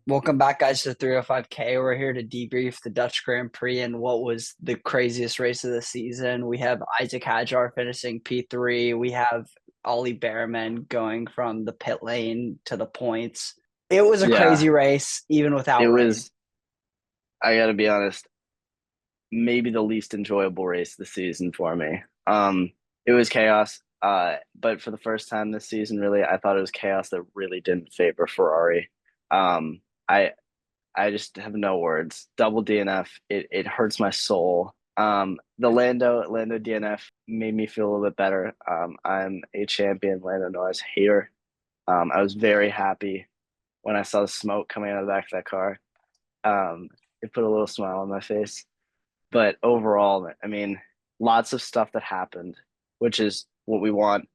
Welcome back, guys, to 305K. We're here to debrief the Dutch Grand Prix and what was the craziest race of the season. We have Isack Hadjar finishing P3. We have Ollie Bearman going from the pit lane to the points. It was a Yeah, crazy race, even it without rain. was, I gotta be honest, maybe the least enjoyable race of the season for me. It was chaos. But for the first time this season, really, I thought it was chaos that really didn't favor Ferrari. Um, I I just have no words. Double DNF, it hurts my soul. The Lando DNF made me feel a little bit better. I'm a champion Lando Norris hater. I was very happy when I saw the smoke coming out of the back of that car. Um, it put a little smile on my face. But overall, I mean, lots of stuff that happened, which is what we want,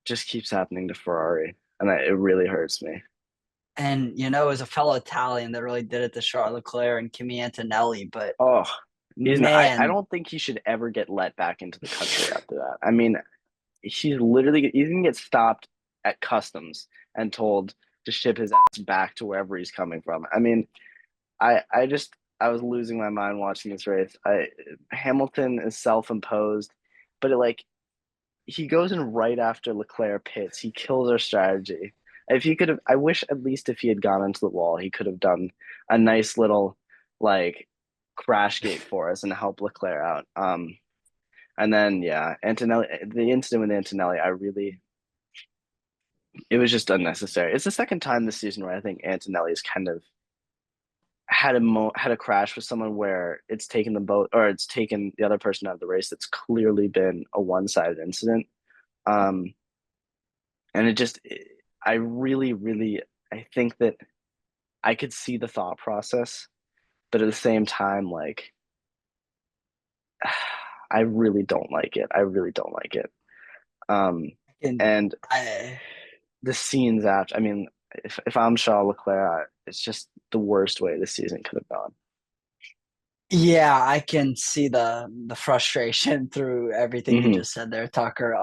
just keeps happening to Ferrari, and it really hurts me. And, it was a fellow Italian that really did it to Charles Leclerc and Kimi Antonelli. But, Oh, I man, don't think he should ever get let back into the country after that. I mean, he's gonna get stopped at customs and told to ship his ass back to wherever he's coming from. I mean, I was losing my mind watching this race. I Hamilton is self-imposed, but he goes in right after Leclerc pits. He kills our strategy. If he could have, I wish at least if he had gone into the wall, he could have done a nice little like crash gate for us and help Leclerc out. And then yeah, Antonelli, the incident with Antonelli, it was just unnecessary. It's the second time this season where I think Antonelli's kind of had a crash with someone where it's taken them both or it's taken the other person out of the race. That's clearly been a one-sided incident. Um, and I really, I think that I could see the thought process, but at the same time, I really don't like it. I really don't like it. Um, and and I, the scenes after, I mean, if I'm Charles Leclerc, it's just the worst way this season could have gone. yeah, I can see the frustration through everything you Hmm. just said there, Tucker.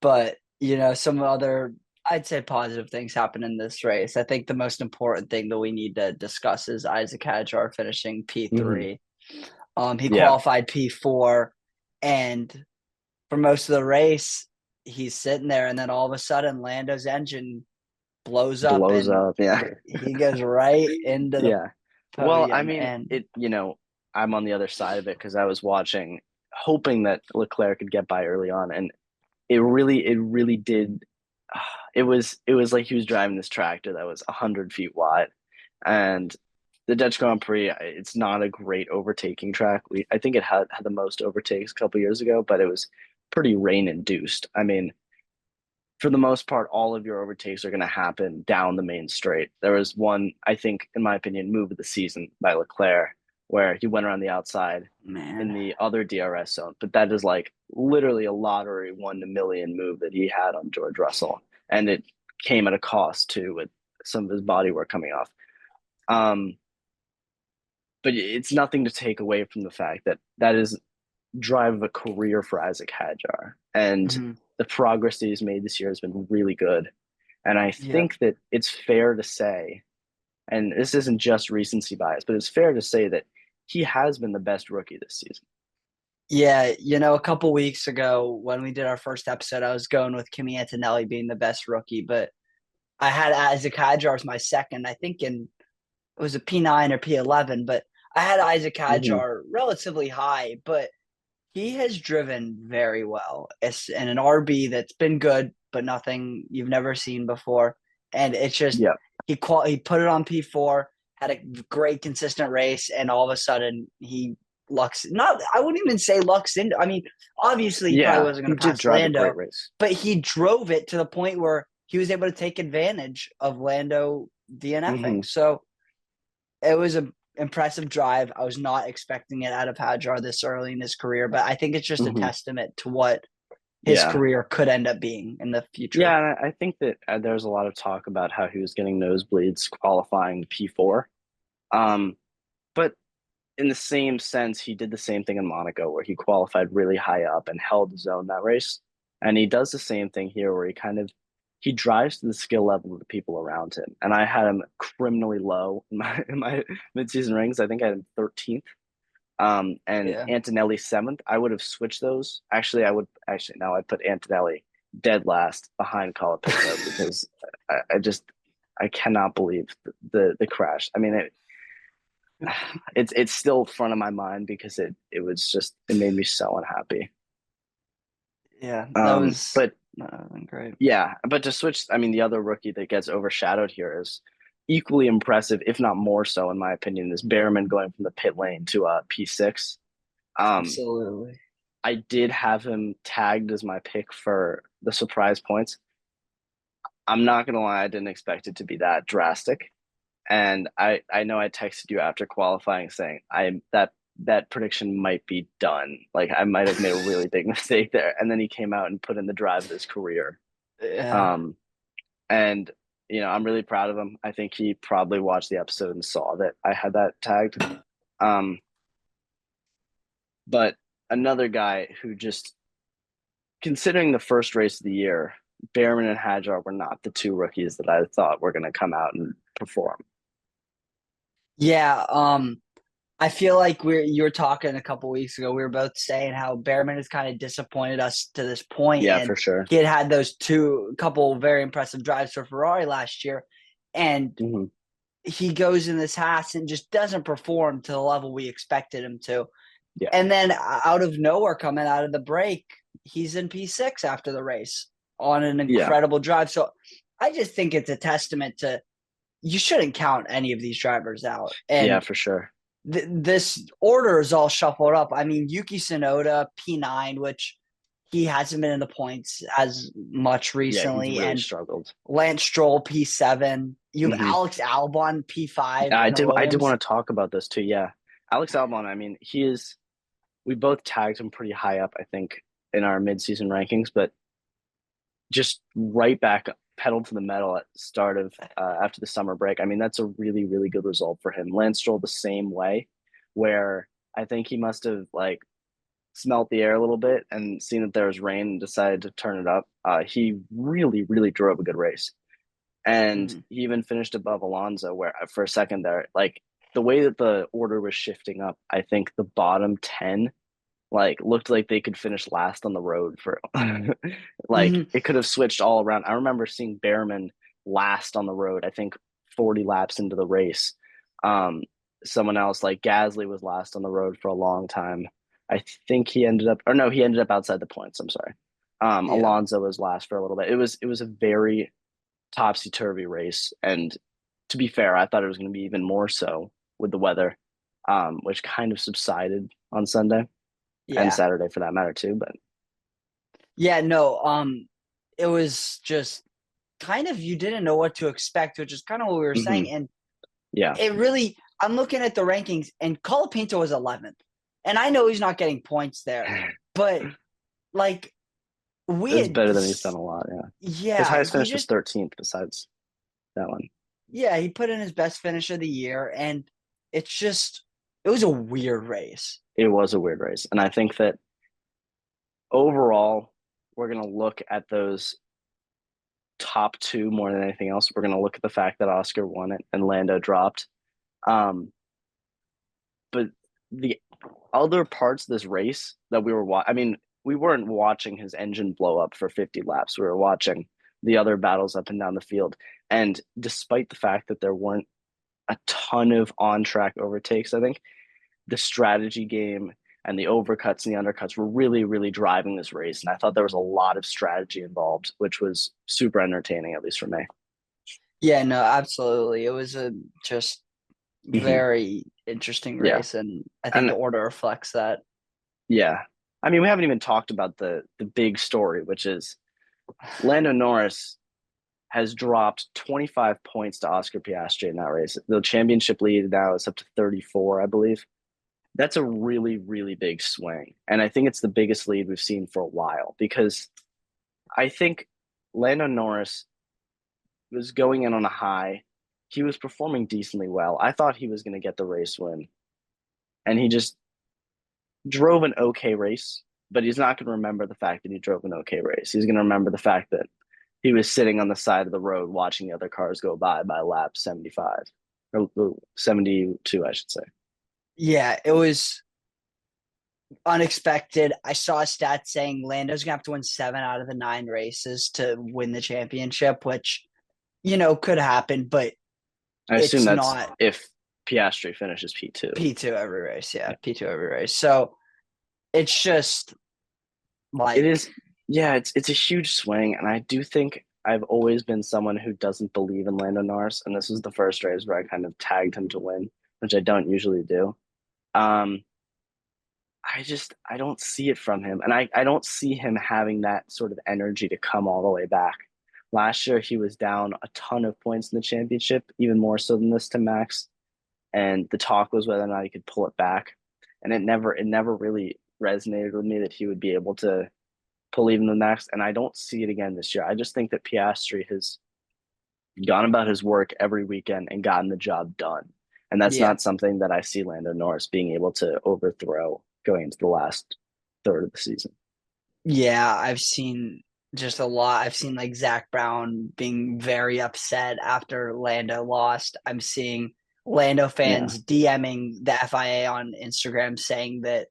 But some other I'd say positive things happen in this race. I think the most important thing that we need to discuss is Isack Hadjar finishing Hmm. P3. He Yeah, qualified P4, and for most of the race, he's sitting there, and then all of a sudden, Lando's engine blows up, blows and up. Yeah. he goes right into the Yeah. Well, I podium. mean, And I'm on the other side of it because I was watching, hoping that Leclerc could get by early on, and it really did. It was like he was driving this tractor that was 100 feet wide, and the Dutch Grand Prix. It's not a great overtaking track. I think it had the most overtakes a couple years ago, but it was pretty rain induced. I mean, for the most part, all of your overtakes are going to happen down the main straight. There was one, I think, in my opinion, move of the season by Leclerc where he went around the outside in man, the other DRS zone, but that is like literally a lottery 1 in a million move that he had on George Russell, and it came at a cost too with some of his bodywork coming off. Um, but it's nothing to take away from the fact that that is drive of a career for Isack Hadjar, and mm-hmm. the progress that he's made this year has been really good. And I Yeah. think that it's fair to say, and this isn't just recency bias, but it's fair to say that he has been the best rookie this season. Yeah, a couple weeks ago when we did our first episode, I was going with Kimi Antonelli being the best rookie, but I had Isack Hadjar as my second. I think it was a P9 or P11, but I had Isack Mm-hmm. Hadjar relatively high, but he has driven very well. It's in an RB that's been good, but nothing you've never seen before. And it's just Yeah. he put it on P4, had a great consistent race, and all of a sudden he lucks not I wouldn't even say lucks into. I mean, obviously he probably Yeah. wasn't He going to did pass drive a Lando, great race. but he drove it to the point where he was able to take advantage of Lando DNFing. Mm-hmm. So it was a impressive drive. I was not expecting it out of Hadjar this early in his career, but I think it's just a Mm-hmm. testament to what his Yeah. career could end up being in the future. Yeah. And I think that there's a lot of talk about how he was getting nosebleeds qualifying P4. Um, but in the same sense, he did the same thing in Monaco where he qualified really high up and held his own that race. And he does the same thing here where he drives to the skill level of the people around him. And I had him criminally low in my midseason rankings. I think I had him 13th. And Yeah. Antonelli 7th. I would have switched those. Actually, now I put Antonelli dead last behind Colapinto because I cannot believe the crash. I mean, it's still front of my mind because it made me so unhappy. Yeah, that was But great. yeah, but to switch, I mean, the other rookie that gets overshadowed here is equally impressive, if not more so, in my opinion, is Bearman going from the pit lane to P6. Um, Absolutely. I did have him tagged as my pick for the surprise points. I'm not gonna lie, I didn't expect it to be that drastic. And I know I texted you after qualifying saying that prediction might be done. Like I might have made a really big mistake there. And then he came out and put in the drive of his career. Yeah. Um, and I'm really proud of him. I think he probably watched the episode and saw that I had that tagged. Um, but another guy who just considering the first race of the year, Bearman and Hadjar were not the two rookies that I thought were going to come out and perform. Yeah, I feel like you were talking a couple weeks ago. We were both saying how Bearman has kind of disappointed us to this point, Yeah, and for sure. he had those couple very impressive drives for Ferrari last year, and Mm-hmm. he goes in this Haas and just doesn't perform to the level we expected him to. Yeah. And then out of nowhere, coming out of the break, he's in P6 after the race on an Yeah. incredible drive. So I just think it's a testament to you shouldn't count any of these drivers out. Yeah, And for sure. this order is all shuffled up. I mean, Yuki Tsunoda, P9, which he hasn't been in the points as much Yeah, he's recently, really and struggled. Lance Stroll, P7. You have Mm-hmm. Alex Albon, P5 I in a did. I did Williams. want to talk about this too. Yeah, Alex Albon. I mean, he is. We both tagged him pretty high up, I think, in our midseason rankings, but just right back pedal to the metal at the start of after the summer break. I mean, that's a really, really good result for him. Lance Stroll the same way, where I think he must have like smelt the air a little bit and seen that there was rain and decided to turn it up. He really, really drove a good race. And Mm-hmm. he even finished above Alonso, where for a second there, like the way that the order was shifting up, I think the bottom 10 like looked like they could finish last on the road for like Mm-hmm. it could have switched all around. I remember seeing Bearman last on the road, I think 40 laps into the race. Um, Someone else like Gasly was last on the road for a long time. I think he ended up outside the points. I'm sorry. Yeah. Alonso was last for a little bit. It was a very topsy turvy race, and to be fair, I thought it was going to be even more so with the weather, which kind of subsided on Sunday and Yeah. Saturday for that matter too. But Yeah. No, it was just kind of you didn't know what to expect, which is kind of what we were mm-hmm. saying. And Yeah, it really, I'm looking at the rankings, and Colapinto was 11th. And I know he's not getting points there, but like we it's had, better than he's done a lot. Yeah, his yeah, highest he finish was just, 13th. Besides that one, yeah, he put in his best finish of the year. And it's just, it was a weird race. it was a weird race, and I think that overall, we're gonna look at those top two more than anything else. We're gonna look at the fact that Oscar won it and Lando dropped. Um, but the other parts of this race that I mean, we weren't watching his engine blow up for 50 laps. We were watching the other battles up and down the field. And despite the fact that there weren't a ton of on track overtakes, I think the strategy game and the overcuts and the undercuts were really, really driving this race. And I thought there was a lot of strategy involved, which was super entertaining, at least for me. Yeah, no, absolutely. It was a just Mm-hmm. very interesting Yeah. race. And I think And the order reflects that. yeah, I mean, we haven't even talked about the big story, which is Lando Norris has dropped 25 points to Oscar Piastri in that race. The championship lead now is up to 34, I believe. That's a really, really big swing. And I think it's the biggest lead we've seen for a while because I think Lando Norris was going in on a high. He was performing decently well. I thought he was going to get the race win. And he just drove an okay race, but he's not going to remember the fact that he drove an okay race. He's going to remember the fact that he was sitting on the side of the road watching the other cars go by lap 75 or 72, I should say. Yeah, it was unexpected. I saw a stat saying Lando's gonna have to win 7 out of the 9 races to win the championship, which could happen, but I assume it's that's not if Piastri finishes P2. P2 every race. Yeah, Yeah. P2 every race. So it's just It like, is, yeah, it's a huge swing, and I do think I've always been someone who doesn't believe in Lando Norris, and this was the first race where I kind of tagged him to win, which I don't usually do. Um, I don't see it from him, and I don't see him having that sort of energy to come all the way back. Last year he was down a ton of points in the championship, even more so than this to Max, and the talk was whether or not he could pull it back, and it never really resonated with me that he would be able to pull even the Max, and I don't see it again this year. I just think that Piastri has gone about his work every weekend and gotten the job done. And that's yeah, not something that I see Lando Norris being able to overthrow going into the last third of the season. yeah, I've seen just a lot. I've seen like Zach Brown being very upset after Lando lost. I'm seeing Lando Yeah. fans DMing the FIA on Instagram saying that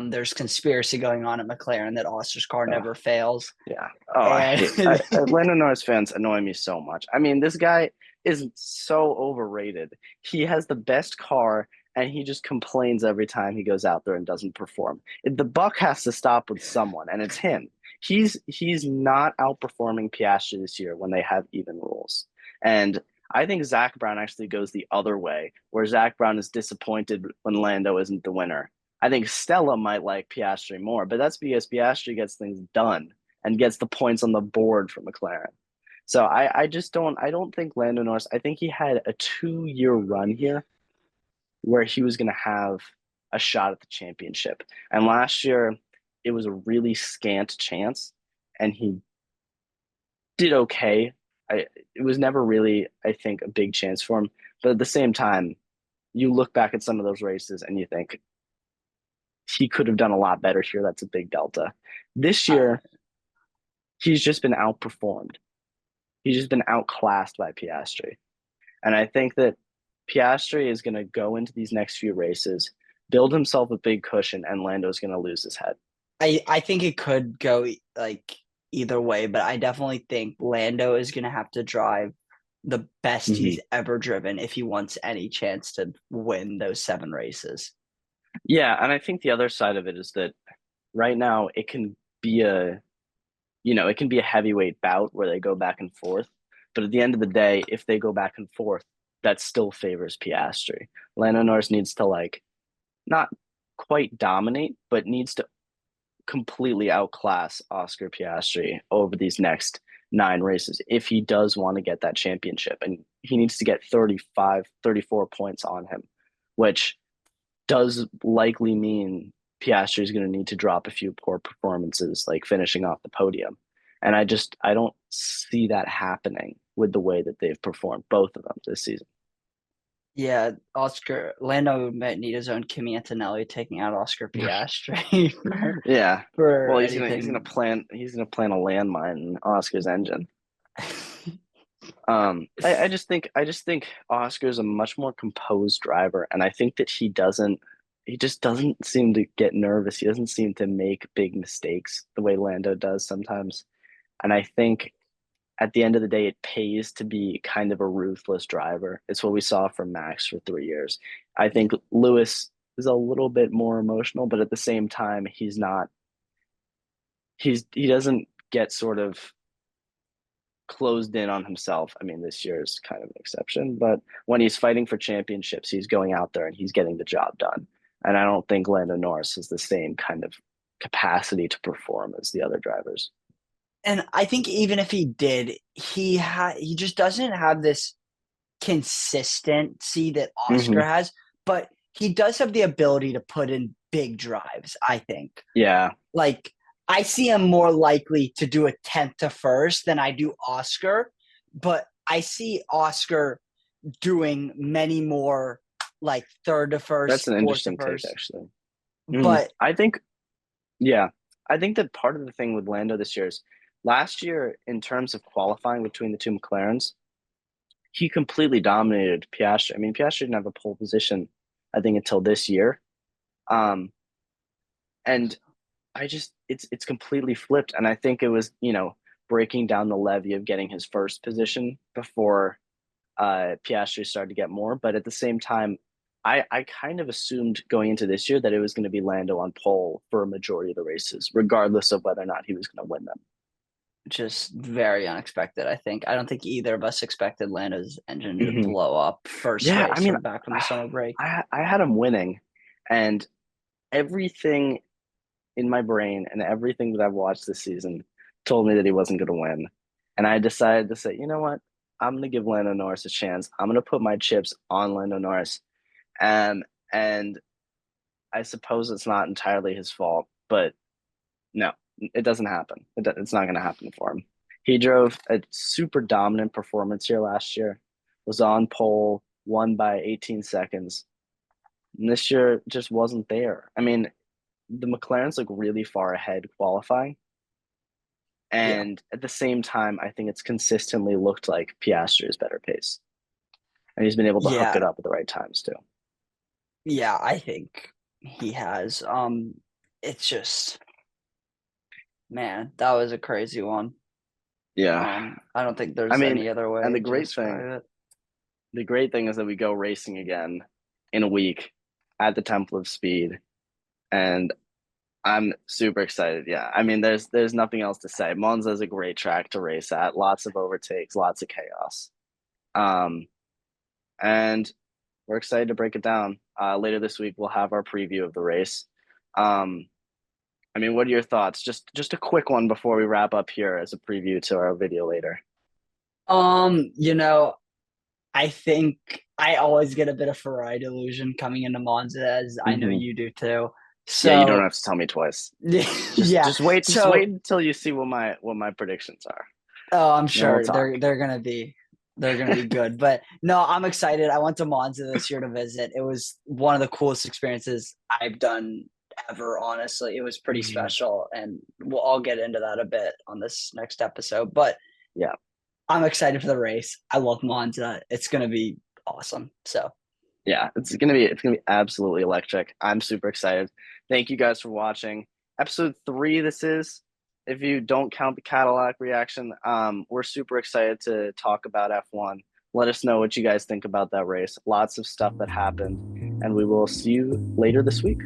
there's conspiracy going on at McLaren that Oscar's car Oh, never fails. yeah. Oh, And Lando Norris fans annoy me so much. I mean, this guy is so overrated. He has the best car and he just complains every time he goes out there and doesn't perform. The buck has to stop with someone, and it's him. He's not outperforming Piastri this year when they have even rules. And I think Zach Brown actually goes the other way, where Zach Brown is disappointed when Lando isn't the winner. I think Stella might like Piastri more, but that's because Piastri gets things done and gets the points on the board for McLaren. So I don't think Lando Norris, I think he had a 2 year run here where he was gonna have a shot at the championship. And last year it was a really scant chance and he did okay. It was never really, I think, a big chance for him. But at the same time, you look back at some of those races and you think he could have done a lot better here. That's a big delta. This year, he's just been outperformed. He's just been outclassed by Piastri. And I think that Piastri is going to go into these next few races, build himself a big cushion, and Lando's going to lose his head. I think it could go like either way, but I definitely think Lando is going to have to drive the best Mm-hmm. he's ever driven if he wants any chance to win those 7 races. Yeah, and I think the other side of it is that right now it can be it can be a heavyweight bout where they go back and forth. But at the end of the day, if they go back and forth, that still favors Piastri. Lando Norris needs to not quite dominate, but needs to completely outclass Oscar Piastri over these next 9 races if he does want to get that championship. And he needs to get 35, 34 points on him, which does likely mean Piastri is going to need to drop a few poor performances, like finishing off the podium. And I don't see that happening with the way that they've performed, both of them this season. Yeah, Lando might need his own Kimi Antonelli taking out Oscar Piastri Yeah. for Well, anything. he's gonna plant a landmine in Oscar's engine. I just think Oscar's a much more composed driver, and I think that he just doesn't seem to get nervous. He doesn't seem to make big mistakes the way Lando does sometimes. And I think at the end of the day, it pays to be kind of a ruthless driver. It's what we saw from Max for 3 years. I think Lewis is a little bit more emotional, but at the same time, he doesn't get sort of closed in on himself. I mean, this year is kind of an exception, but when he's fighting for championships, he's going out there and he's getting the job done. And I don't think Lando Norris has the same kind of capacity to perform as the other drivers. And I think even if he did, he just doesn't have this consistency that Mm-hmm. Oscar has, but he does have the ability to put in big drives, I think. Yeah. Like I see him more likely to do a 10th to first than I do Oscar, but I see Oscar doing many more like third to That's first, an fourth to interesting take, first. actually. But I think, yeah, I think that part of the thing with Lando this year is last year in terms of qualifying between the two McLarens, he completely dominated Piastri. I mean, Piastri didn't have a pole position, I think, until this year. Um, and it's completely flipped. And I think it was, breaking down the levy of getting his first position before Piastri started to get more. But at the same time, I kind of assumed going into this year that it was going to be Lando on pole for a majority of the races, regardless of whether or not he was going to win them. Just very unexpected, I think. I don't think either of us expected Lando's engine to Hmm. blow up first Yeah, I race mean, from back from the summer break. I had him winning, and everything in my brain and everything that I've watched this season told me that he wasn't going to win. And I decided to say, you know what? I'm going to give Lando Norris a chance. I'm going to put my chips on Lando Norris. And I suppose it's not entirely his fault, but no, it doesn't happen. It's not going to happen for him. He drove a super dominant performance here last year, was on pole, won by 18 seconds. And this year just wasn't there. I mean, the McLarens look really far ahead qualifying. Yeah. And at the same time, I think it's consistently looked like Piastri's better pace. And he's been able to hook it Yeah. up at the right times too. Yeah, I think he has. It's just, man, that was a crazy one. Yeah. I don't think I there's mean, any other and way to describe it. the great thing is that we go racing again in a week at the Temple of Speed. And I'm super excited. Yeah. I mean, there's nothing else to say. Monza is a great track to race at. Lots of overtakes, lots of chaos. Um, and we're excited to break it down. Later this week, we'll have our preview of the race. Um, I mean, what are your thoughts? Just a quick one before we wrap up here as a preview to our video later. You know, I think I always get a bit of Ferrari delusion coming into Monza, as I know Hmm. you do too. Yeah, you don't So have to tell me twice. Just yeah. just wait, just So wait until you see what my predictions are. oh, I'm Then we'll sure talk. they're gonna be good. But no, I'm excited. I went to Monza this year to visit. It was one of the coolest experiences I've done ever, honestly. It was pretty Mhm. special, and we'll all get into that a bit on this next episode. But Yeah, I'm excited for the race. I love Monza. It's gonna be awesome. So yeah, it's gonna be absolutely electric. I'm super excited. Thank you guys for watching episode 3. This is, if you don't count the Cadillac reaction. We're super excited to talk about F1. Let us know what you guys think about that race. Lots of stuff that happened, and we will see you later this week.